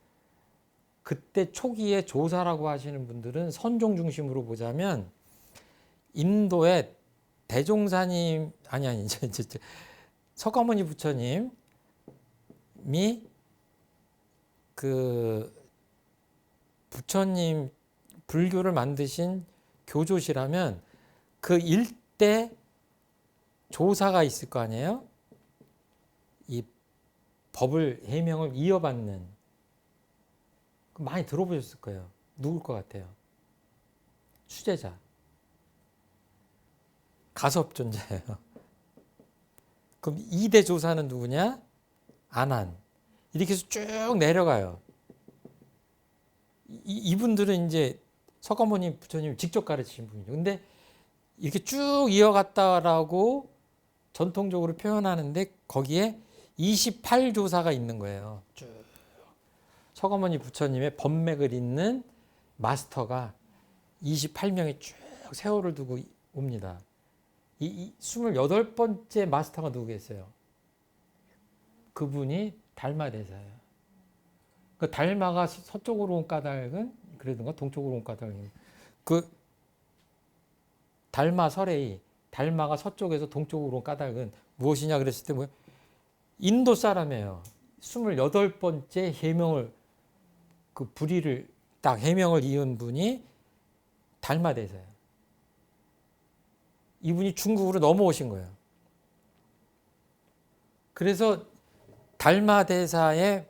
Speaker 1: 그때 초기에 조사라고 하시는 분들은 선종 중심으로 보자면 인도의 대종사님 아니 석가모니 부처님이 그 부처님 불교를 만드신 교조시라면 그 일대 조사가 있을 거 아니에요? 이 법을 해명을 이어받는 많이 들어보셨을 거예요. 누굴 것 같아요? 수제자. 가섭존자예요. 그럼 2대 조사는 누구냐? 안한. 이렇게 해서 쭉 내려가요. 이분들은 이제 석가모니 부처님 직접 가르치신 분이죠. 근데 이렇게 쭉 이어갔다라고 전통적으로 표현하는데 거기에 28조사가 있는 거예요. 쭉. 석가모니 부처님의 법맥을 잇는 마스터가 28명이 쭉 세월을 두고 옵니다. 이 28번째 마스터가 누구겠어요? 그분이 달마대사예요. 그 달마가 서쪽으로 온 까닭은 그러든가 동쪽으로 온 까닭은 그 달마 설에이 달마가 서쪽에서 동쪽으로 온 까닭은 무엇이냐 그랬을 때 뭐예요? 인도 사람이에요. 28번째 해명을 그 불의를 딱 해명을 이은 분이 달마대사예요. 이분이 중국으로 넘어오신 거예요. 그래서 달마대사의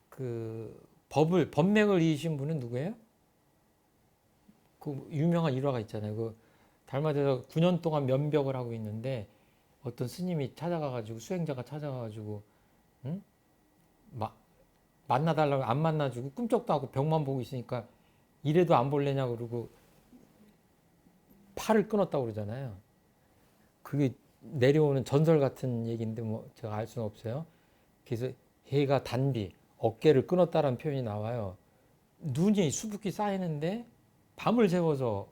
Speaker 1: 그 법맥을 이으신 분은 누구예요? 그 유명한 일화가 있잖아요. 그 달마대사 9년 동안 면벽을 하고 있는데 어떤 스님이 찾아가가지고 수행자가 찾아가가지고 응? 만나달라고 안 만나주고 꿈쩍도 하고 벽만 보고 있으니까 이래도 안 볼래냐 그러고 팔을 끊었다고 그러잖아요. 그게 내려오는 전설 같은 얘기인데 뭐 제가 알 수는 없어요. 그래서 해가 단비, 어깨를 끊었다라는 표현이 나와요. 눈이 수북히 쌓이는데 밤을 새워서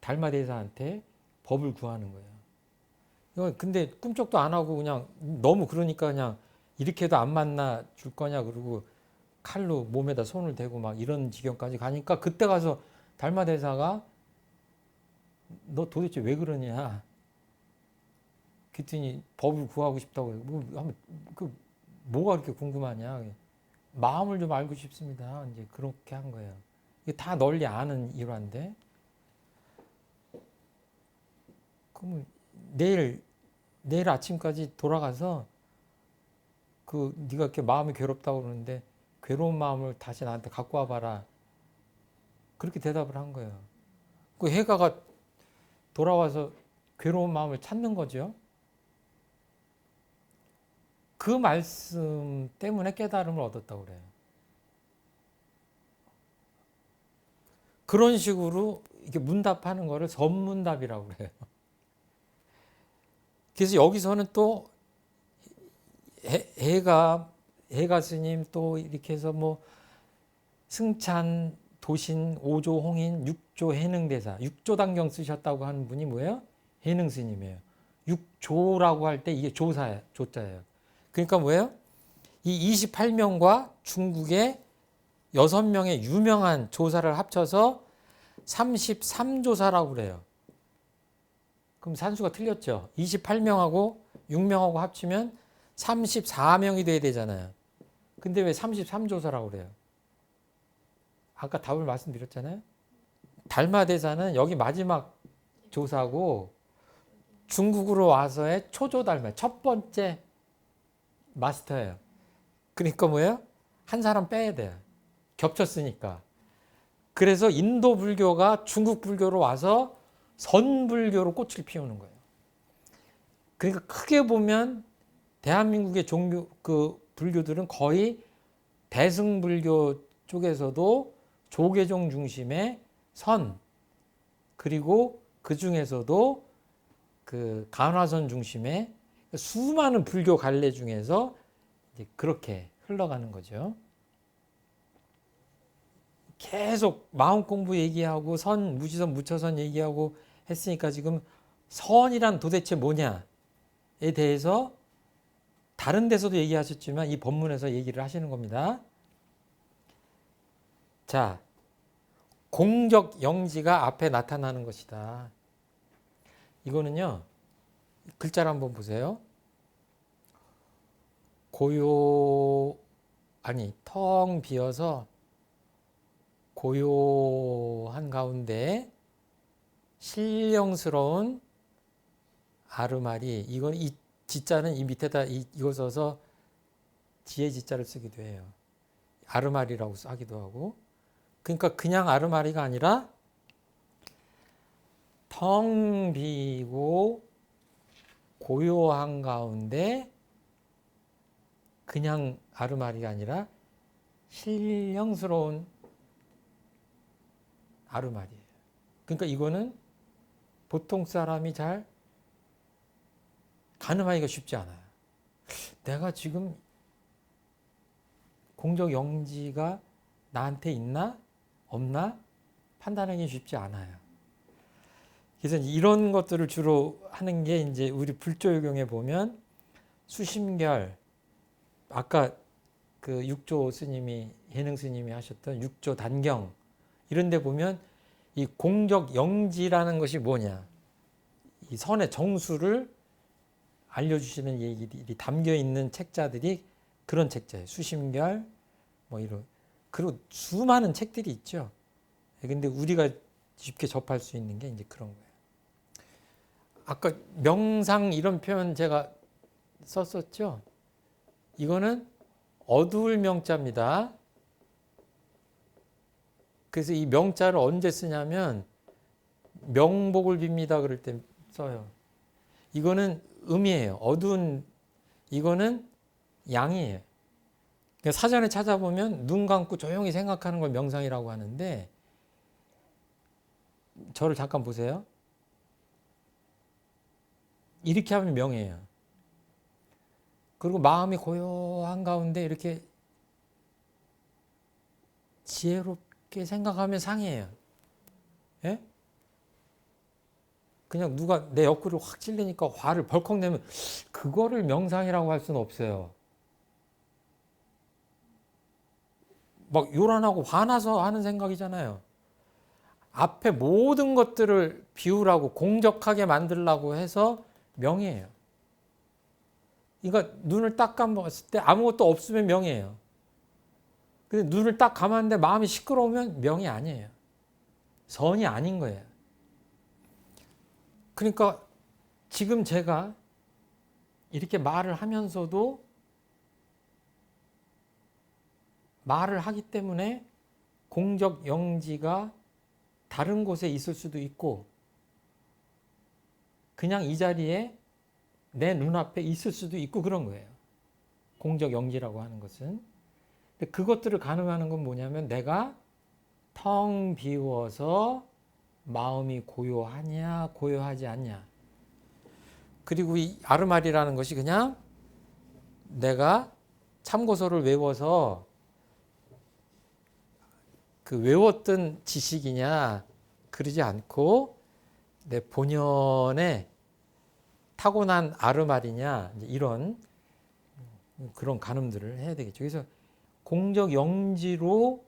Speaker 1: 달마대사한테 법을 구하는 거예요. 근데 꿈쩍도 안 하고 그냥 너무 그러니까 그냥 이렇게도 안 만나 줄 거냐 그러고 칼로 몸에다 손을 대고 막 이런 지경까지 가니까 그때 가서 달마대사가 너 도대체 왜 그러냐? 그랬더니 법을 구하고 싶다고 뭐가 그렇게 궁금하냐? 마음을 좀 알고 싶습니다. 이제 그렇게 한 거예요. 이게 다 널리 아는 일화인데, 그럼 내일 아침까지 돌아가서 네가 이렇게 마음이 괴롭다고 그러는데 괴로운 마음을 다시 나한테 갖고 와봐라. 그렇게 대답을 한 거예요. 그 해가가 돌아와서 괴로운 마음을 찾는 거죠. 그 말씀 때문에 깨달음을 얻었다고 그래요. 그런 식으로 이렇게 문답하는 거를 전문답이라고 그래요. 그래서 여기서는 또 해가 스님 또 이렇게 해서 뭐 승찬, 도신, 오조, 홍인, 육조, 해능대사, 육조단경 쓰셨다고 하는 분이 뭐예요? 해능 스님이에요. 육조라고 할 때 이게 조자예요. 그러니까 뭐예요? 이 28명과 중국의 6명의 유명한 조사를 합쳐서 33조사라고 그래요. 그럼 산수가 틀렸죠. 28명하고 6명하고 합치면 34명이 돼야 되잖아요. 근데 왜 33조사라고 그래요? 아까 답을 말씀드렸잖아요. 달마대사는 여기 마지막 조사고 중국으로 와서의 초조달마, 첫 번째 마스터예요. 그러니까 뭐예요? 한 사람 빼야 돼요. 겹쳤으니까. 그래서 인도 불교가 중국 불교로 와서 선불교로 꽃을 피우는 거예요. 그러니까 크게 보면 대한민국의 종교 불교들은 거의 대승불교 쪽에서도 조계종 중심의 선, 그리고 그 중에서도 간화선 중심의 수많은 불교 갈래 중에서 이제 그렇게 흘러가는 거죠. 계속 마음 공부 얘기하고 선, 무지선, 무처선 얘기하고 했으니까 지금 선이란 도대체 뭐냐에 대해서 다른 데서도 얘기하셨지만 이 법문에서 얘기를 하시는 겁니다. 자, 공적 영지가 앞에 나타나는 것이다. 이거는요, 글자를 한번 보세요. 텅 비어서 고요한 가운데 신령스러운 아르마리. 이건 이 지자는 이 밑에다 이걸 써서 지혜 지자를 쓰기도 해요. 아르마리라고 하기도 하고. 그러니까 그냥 아르마리가 아니라 텅 비고 고요한 가운데 그냥 아르마리가 아니라 신령스러운 아르마리예요. 그러니까 이거는 보통 사람이 잘 가늠하기가 쉽지 않아요. 내가 지금 공적 영지가 나한테 있나 없나 판단하기 쉽지 않아요. 그래서 이런 것들을 주로 하는 게 이제 우리 불조요경에 보면 수심결, 아까 그 육조 스님이 해능 스님이 하셨던 육조 단경 이런 데 보면 이 공적 영지라는 것이 뭐냐, 이 선의 정수를 알려주시는 얘기들이 담겨 있는 책자들이 그런 책자예요. 수심결 뭐 이런, 그리고 수많은 책들이 있죠. 근데 우리가 쉽게 접할 수 있는 게 이제 그런 거예요. 아까 명상 이런 표현 제가 썼었죠. 이거는 어두울 명자입니다. 그래서 이 명자를 언제 쓰냐면 명복을 빕니다 그럴 때 써요. 이거는 음이에요. 어두운, 이거는 양이에요. 그러니까 사전에 찾아보면 눈 감고 조용히 생각하는 걸 명상이라고 하는데, 저를 잠깐 보세요. 이렇게 하면 명이에요. 그리고 마음이 고요한 가운데 이렇게 지혜롭게 생각하면 상이에요. 예? 그냥 누가 내 옆구리를 확 찔리니까 화를 벌컥 내면 그거를 명상이라고 할 수는 없어요. 막 요란하고 화나서 하는 생각이잖아요. 앞에 모든 것들을 비우라고 공적하게 만들라고 해서 명이에요. 그러니까 눈을 딱 감았을 때 아무것도 없으면 명이에요. 근데 눈을 딱 감았는데 마음이 시끄러우면 명이 아니에요. 선이 아닌 거예요. 그러니까 지금 제가 이렇게 말을 하면서도 말을 하기 때문에 공적 영지가 다른 곳에 있을 수도 있고 그냥 이 자리에 내 눈앞에 있을 수도 있고 그런 거예요. 공적 영지라고 하는 것은. 근데 그것들을 가늠하는 건 뭐냐면 내가 텅 비워서 마음이 고요하냐 고요하지 않냐. 그리고 이 아르말이라는 것이 그냥 내가 참고서를 외워서 그 외웠던 지식이냐 그러지 않고 내 본연의 타고난 아르말이냐 이런 그런 가늠들을 해야 되겠죠. 그래서 공적 영지로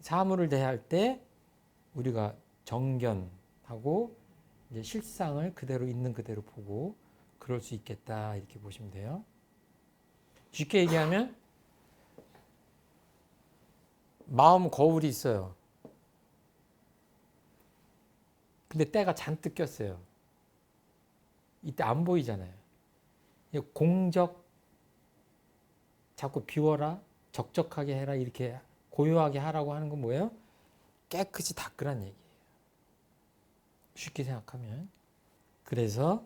Speaker 1: 사물을 대할 때 우리가 정견하고 이제 실상을 그대로 있는 그대로 보고 그럴 수 있겠다 이렇게 보시면 돼요. 쉽게 얘기하면 마음 거울이 있어요. 근데 때가 잔뜩 꼈어요. 이때 안 보이잖아요. 공적 자꾸 비워라 적적하게 해라 이렇게 고요하게 하라고 하는 건 뭐예요? 깨끗이 닦으란 얘기예요. 쉽게 생각하면. 그래서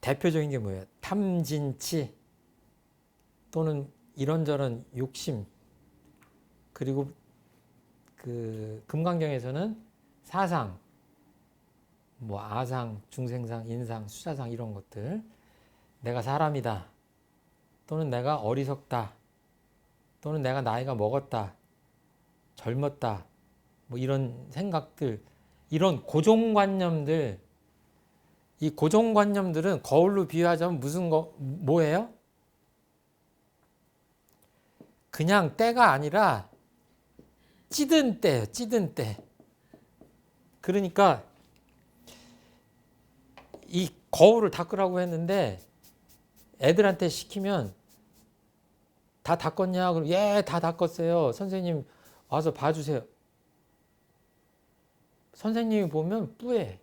Speaker 1: 대표적인 게 뭐예요? 탐진치 또는 이런저런 욕심 그리고 그 금강경에서는 사상 뭐 아상, 중생상, 인상, 수자상 이런 것들 내가 사람이다 또는 내가 어리석다 또는 내가 나이가 먹었다 젊었다 뭐 이런 생각들 이런 고정관념들 이 고정관념들은 거울로 비유하자면 무슨 뭐예요? 그냥 때가 아니라 찌든 때예요. 찌든 때. 그러니까 이 거울을 닦으라고 했는데 애들한테 시키면 다 닦았냐? 그럼 예, 다 닦았어요. 선생님 와서 봐주세요. 선생님이 보면 뿌해.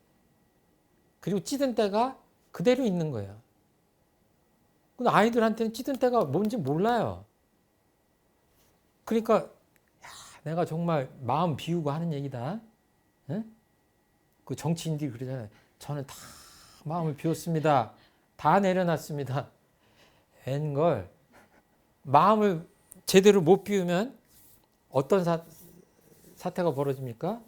Speaker 1: 그리고 찌든 때가 그대로 있는 거예요. 근데 아이들한테는 찌든 때가 뭔지 몰라요. 그러니까 야, 내가 정말 마음 비우고 하는 얘기다. 응? 그 정치인들이 그러잖아요. 저는 다 마음을 비웠습니다. 다 내려놨습니다. 웬걸 마음을 제대로 못 비우면 어떤 사태가 벌어집니까?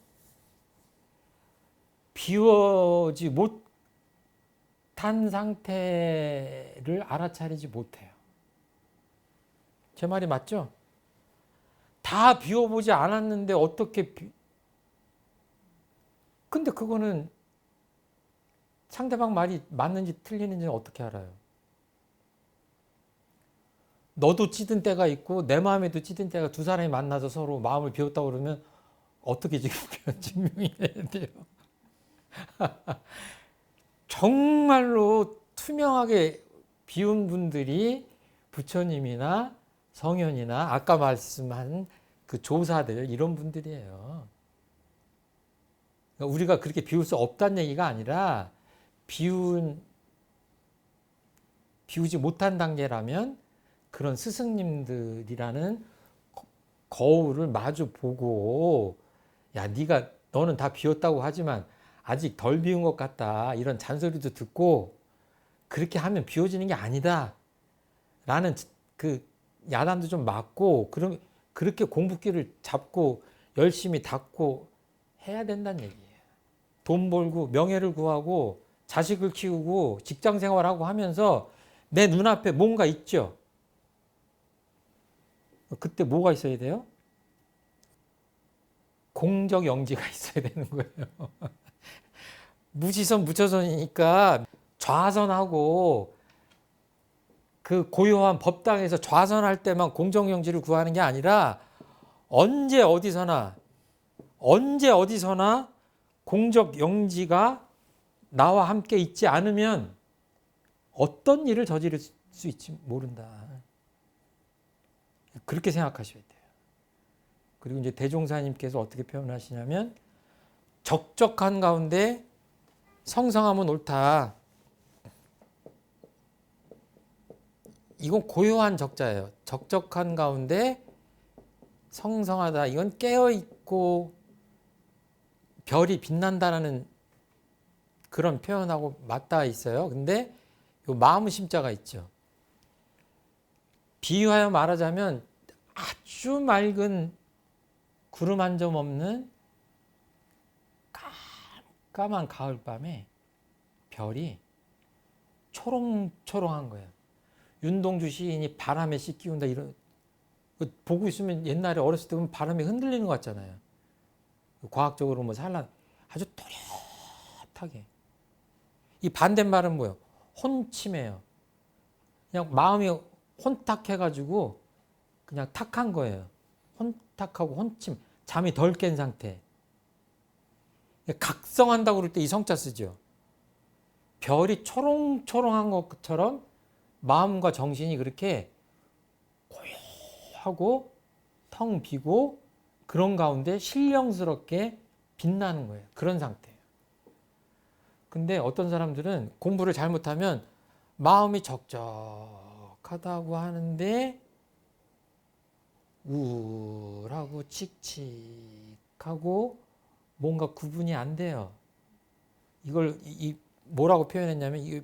Speaker 1: 비워지 못한 상태를 알아차리지 못해요. 제 말이 맞죠? 다 비워보지 않았는데 어떻게 근데 그거는 상대방 말이 맞는지 틀리는지는 어떻게 알아요? 너도 찌든 때가 있고 내 마음에도 찌든 때가 두 사람이 만나서 서로 마음을 비웠다고 그러면 어떻게 지금 증명해야 돼요? 정말로 투명하게 비운 분들이 부처님이나 성현이나 아까 말씀한 그 조사들 이런 분들이에요. 그러니까 우리가 그렇게 비울 수 없다는 얘기가 아니라 비우지 못한 단계라면 그런 스승님들이라는 거울을 마주 보고 야 너는 다 비웠다고 하지만 아직 덜 비운 것 같다 이런 잔소리도 듣고 그렇게 하면 비워지는 게 아니다 라는 그 야단도 좀 맞고 그렇게 공부기를 잡고 열심히 닦고 해야 된다는 얘기예요. 돈 벌고 명예를 구하고 자식을 키우고 직장 생활하고 하면서 내 눈앞에 뭔가 있죠. 그때 뭐가 있어야 돼요? 공적 영지가 있어야 되는 거예요. 무지선 무처선이니까 좌선하고 그 고요한 법당에서 좌선할 때만 공적 영지를 구하는 게 아니라 언제 어디서나 공적 영지가 나와 함께 있지 않으면 어떤 일을 저지를 수 있지 모른다. 그렇게 생각하셔야 돼요. 그리고 이제 대종사님께서 어떻게 표현하시냐면 적적한 가운데 성성하면 옳다. 이건 고요한 적자예요. 적적한 가운데 성성하다. 이건 깨어있고 별이 빛난다라는 그런 표현하고 맞닿아 있어요. 근데 요 마음 심자가 있죠. 비유하여 말하자면 아주 맑은 구름 한 점 없는 까만 가을밤에 별이 초롱초롱한 거예요. 윤동주 시인이 바람에 씻기운다 이런 보고 있으면 옛날에 어렸을 때 보면 바람에 흔들리는 것 같잖아요. 과학적으로 뭐 산란 아주 또렷하게. 이 반대말은 뭐예요? 혼침해요. 그냥 마음이 혼탁해가지고 그냥 탁한 거예요. 혼탁하고 혼침. 잠이 덜 깬 상태. 각성한다고 그럴 때 이 성자 쓰죠. 별이 초롱초롱한 것처럼 마음과 정신이 그렇게 고요하고 텅 비고 그런 가운데 신령스럽게 빛나는 거예요. 그런 상태예요. 근데 어떤 사람들은 공부를 잘못하면 마음이 적적하다고 하는데 우울하고 칙칙하고 뭔가 구분이 안 돼요. 이걸 뭐라고 표현했냐면 이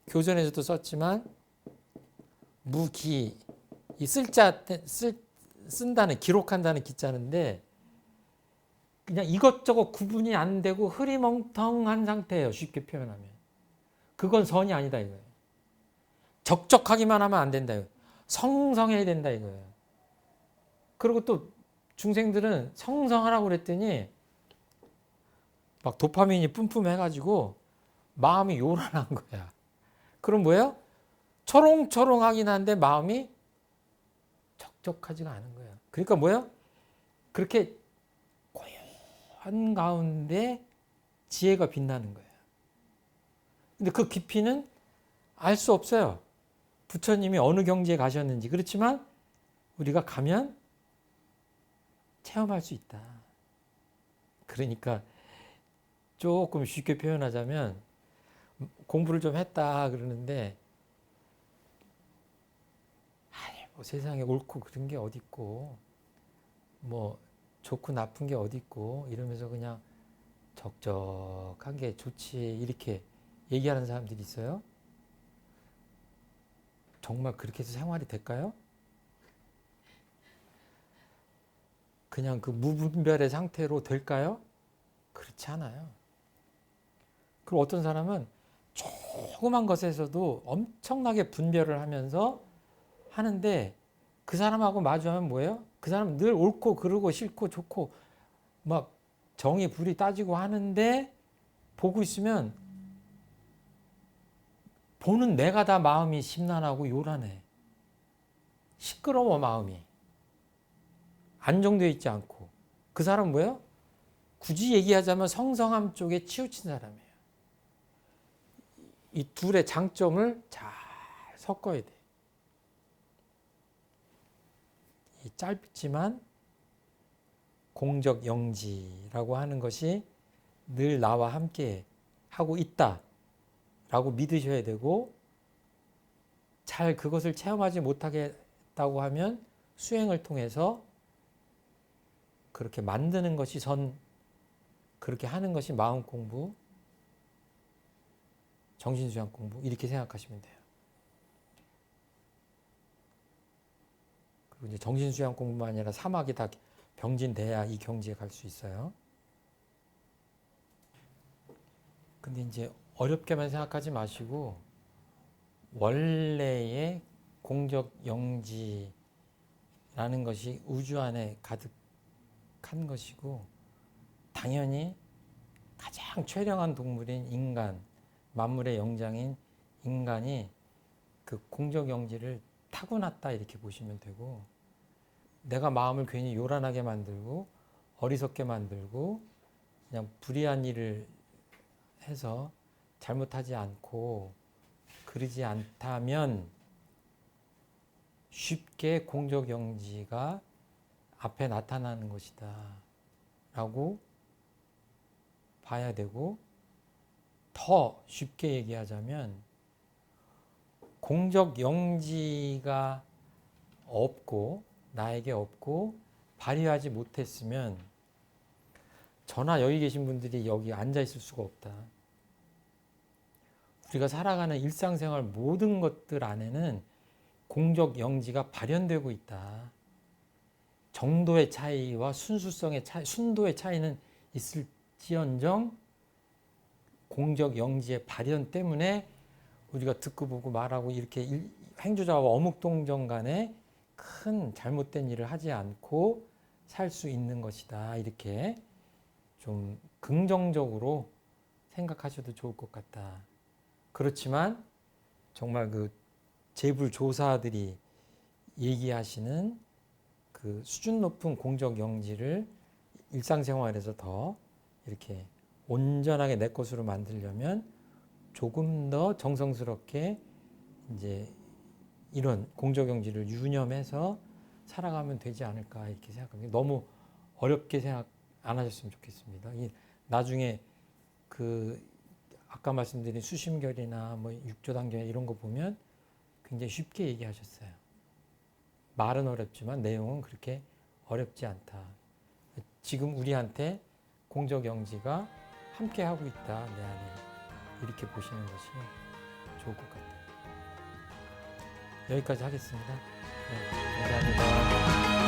Speaker 1: 교전에서도 썼지만 무기 이 쓴다는 기록한다는 기자인데 그냥 이것저것 구분이 안 되고 흐리멍텅한 상태예요. 쉽게 표현하면. 그건 선이 아니다 이거예요. 적적하기만 하면 안 된다 이거예요. 성성해야 된다 이거예요. 그리고 또 중생들은 성성하라고 그랬더니 막 도파민이 뿜뿜해가지고 마음이 요란한 거야. 그럼 뭐예요? 초롱초롱하긴 한데 마음이 적적하지가 않은 거예요. 그러니까 뭐예요? 그렇게 고요한 가운데 지혜가 빛나는 거예요. 근데 그 깊이는 알 수 없어요. 부처님이 어느 경지에 가셨는지. 그렇지만 우리가 가면 체험할 수 있다. 그러니까 조금 쉽게 표현하자면 공부를 좀 했다 그러는데 뭐 세상에 옳고 그런 게 어디 있고 뭐 좋고 나쁜 게 어디 있고 이러면서 그냥 적적한 게 좋지 이렇게 얘기하는 사람들이 있어요. 정말 그렇게 해서 생활이 될까요? 그냥 그 무분별의 상태로 될까요? 그렇지 않아요. 그리고 어떤 사람은 조그만 것에서도 엄청나게 분별을 하면서 하는데 그 사람하고 마주하면 뭐예요? 그 사람은 늘 옳고 그르고 싫고 좋고 막 정의 불이 따지고 하는데 보고 있으면 보는 내가 다 마음이 심란하고 요란해. 시끄러워 마음이. 안정되어 있지 않고. 그 사람은 뭐예요? 굳이 얘기하자면 성성함 쪽에 치우친 사람이에요. 이 둘의 장점을 잘 섞어야 돼. 이 짧지만 공적 영지라고 하는 것이 늘 나와 함께 하고 있다라고 믿으셔야 되고 잘 그것을 체험하지 못하겠다고 하면 수행을 통해서 그렇게 만드는 것이 그렇게 하는 것이 마음 공부, 정신수양 공부 이렇게 생각하시면 돼요. 이제 정신수양공부만 아니라 사막이 다 병진돼야 이 경지에 갈 수 있어요. 근데 이제 어렵게만 생각하지 마시고 원래의 공적 영지라는 것이 우주 안에 가득한 것이고 당연히 가장 최령한 동물인 인간, 만물의 영장인 인간이 그 공적 영지를 타고났다 이렇게 보시면 되고 내가 마음을 괜히 요란하게 만들고 어리석게 만들고 그냥 불의한 일을 해서 잘못하지 않고 그러지 않다면 쉽게 공적 영지가 앞에 나타나는 것이다 라고 봐야 되고 더 쉽게 얘기하자면 공적 영지가 없고 나에게 없고 발휘하지 못했으면 저나 여기 계신 분들이 여기 앉아 있을 수가 없다. 우리가 살아가는 일상생활 모든 것들 안에는 공적 영지가 발현되고 있다. 정도의 차이와 순수성의 차이, 순도의 차이는 있을지언정 공적 영지의 발현 때문에 우리가 듣고 보고 말하고 이렇게 행주자와 어묵동정 간에 큰 잘못된 일을 하지 않고 살 수 있는 것이다. 이렇게 좀 긍정적으로 생각하셔도 좋을 것 같다. 그렇지만 정말 그 재불조사들이 얘기하시는 그 수준 높은 공적 영지를 일상생활에서 더 이렇게 온전하게 내 것으로 만들려면 조금 더 정성스럽게 이제 이런 공적 영지를 유념해서 살아가면 되지 않을까 이렇게 생각합니다. 너무 어렵게 생각 안 하셨으면 좋겠습니다. 나중에 그 아까 말씀드린 수심결이나 뭐 육조단결 이런 거 보면 굉장히 쉽게 얘기하셨어요. 말은 어렵지만 내용은 그렇게 어렵지 않다. 지금 우리한테 공적 영지가 함께 하고 있다 내 안에 이렇게 보시는 것이 좋을 것 같아요. 여기까지 하겠습니다. 네, 감사합니다.